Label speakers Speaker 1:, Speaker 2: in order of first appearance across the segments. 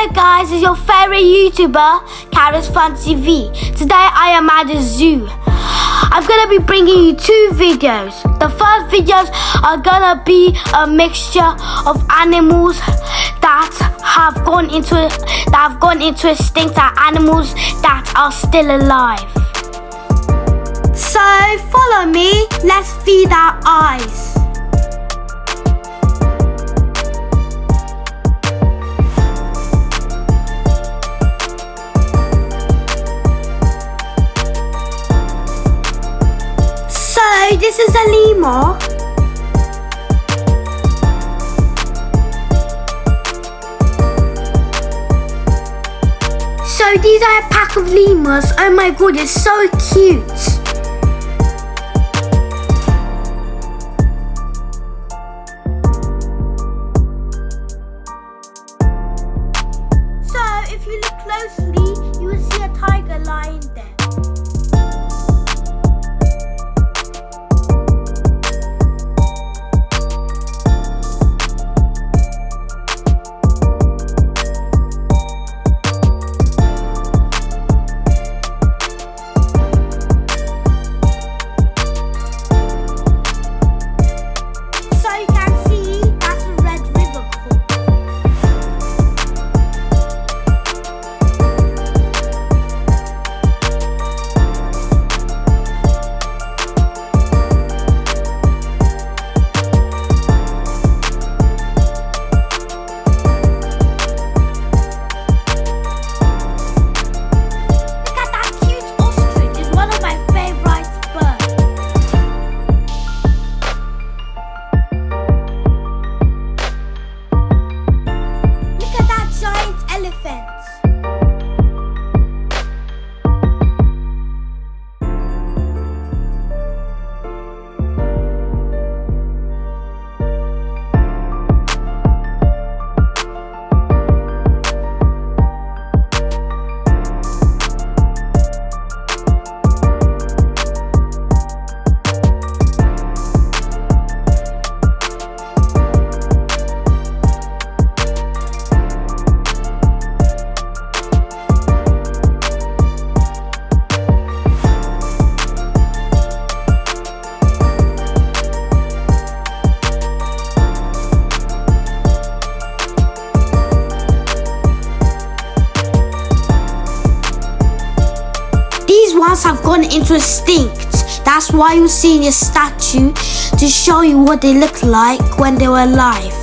Speaker 1: Hello guys, it's your favorite YouTuber, Carrot's Fun TV. Today I am at the zoo. I'm gonna be bringing you two videos. The first videos are gonna be a mixture of animals that have gone into extinct and animals that are still alive. So follow me, let's feed our eyes. So this is a lemur. So these are a pack of lemurs. Oh my god, it's so cute. So if you look closely, you will see a tiger lying there. These ones have gone into extinct. That's why you're seeing a statue to show you what they look like when they were alive.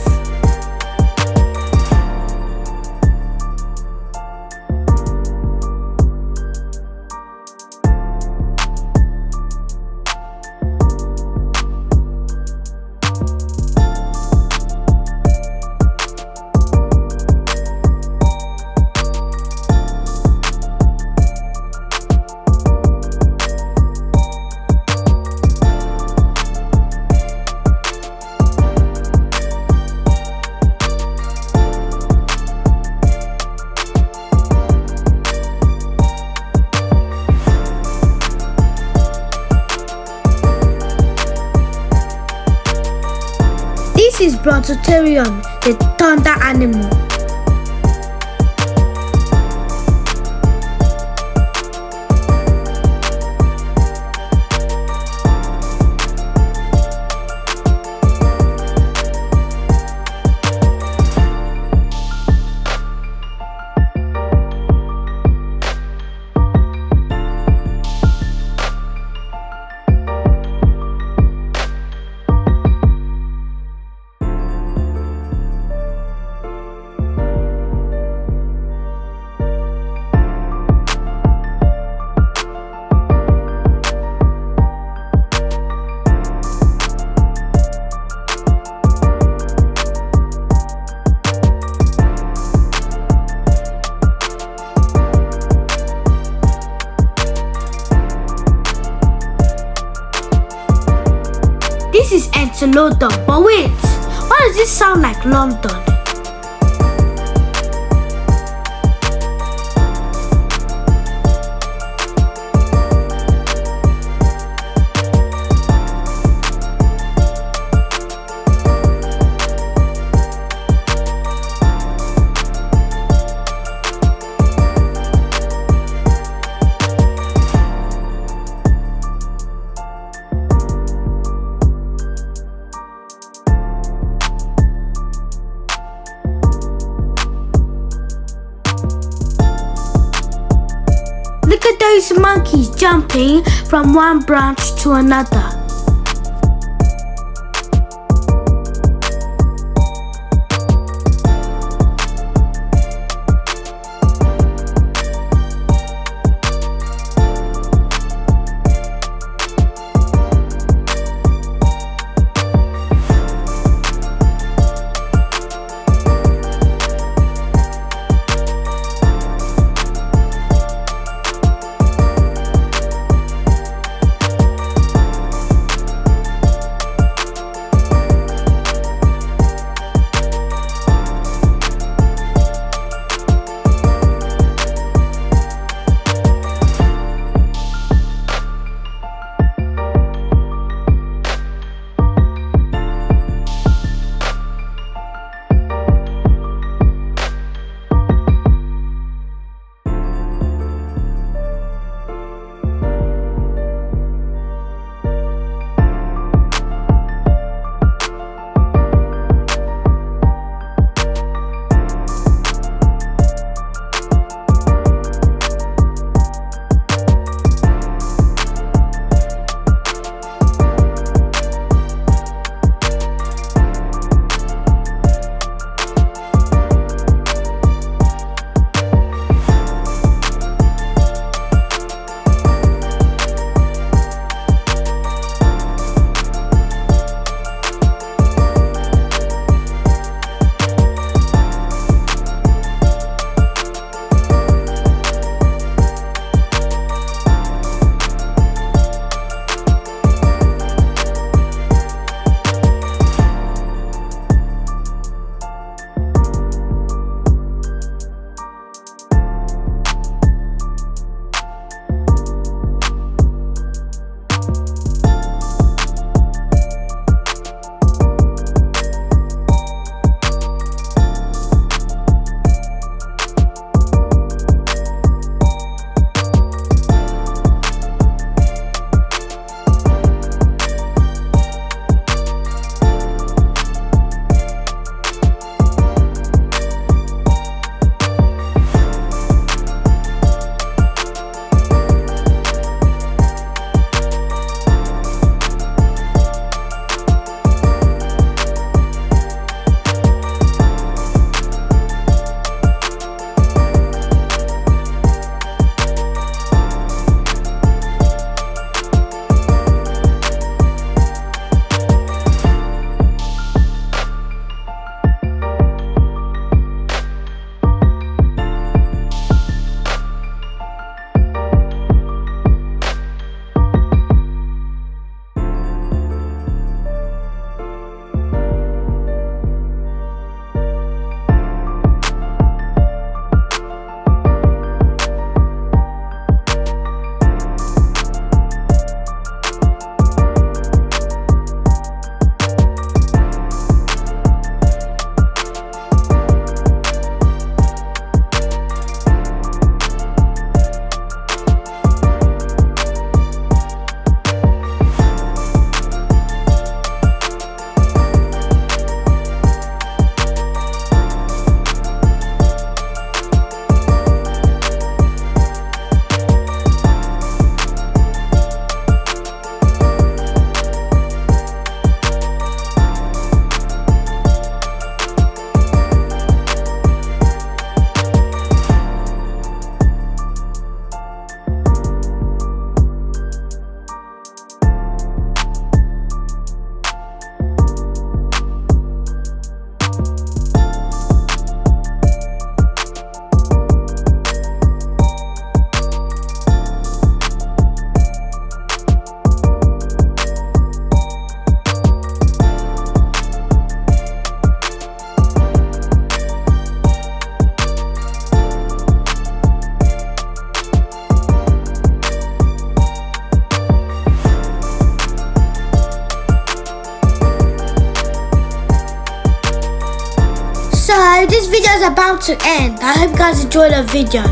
Speaker 1: This is Brontotherium, the thunder animal. This is Entelodon, but wait, why does this sound like London? Look at those monkeys jumping from one branch to another. So this video is about to end. I hope you guys enjoyed the video.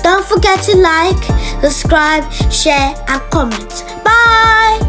Speaker 1: Don't forget to like, subscribe, share and comment. Bye!